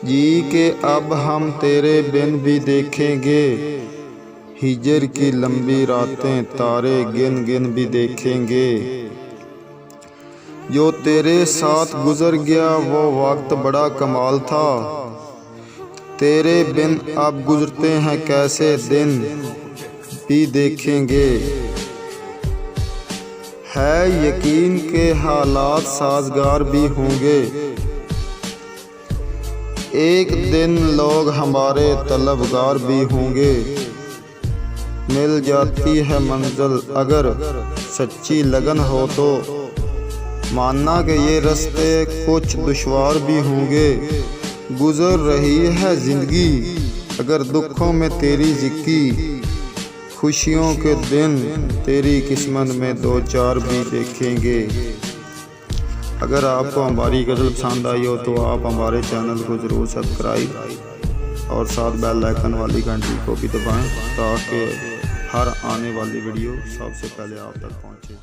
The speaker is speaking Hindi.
जी के अब हम तेरे बिन भी देखेंगे, हिजर की लंबी रातें तारे गिन गिन भी देखेंगे। जो तेरे साथ गुजर गया वो वक्त बड़ा कमाल था, तेरे बिन अब गुजरते हैं कैसे दिन भी देखेंगे। है यकीन के हालात साजगार भी होंगे, एक दिन लोग हमारे तलबगार भी होंगे। मिल जाती है मंजिल अगर सच्ची लगन हो तो, मानना कि ये रास्ते कुछ दुश्वार भी होंगे। गुजर रही है ज़िंदगी अगर दुखों में तेरी जिक्की, खुशियों के दिन तेरी किस्मत में दो चार भी देखेंगे। अगर आपको हमारी गज़ल पसंद आई हो तो आप हमारे चैनल को ज़रूर सब्सक्राइब और साथ बेल आइकन वाली घंटी को भी दबाएं ताकि हर आने वाली वीडियो सबसे पहले आप तक पहुंचे।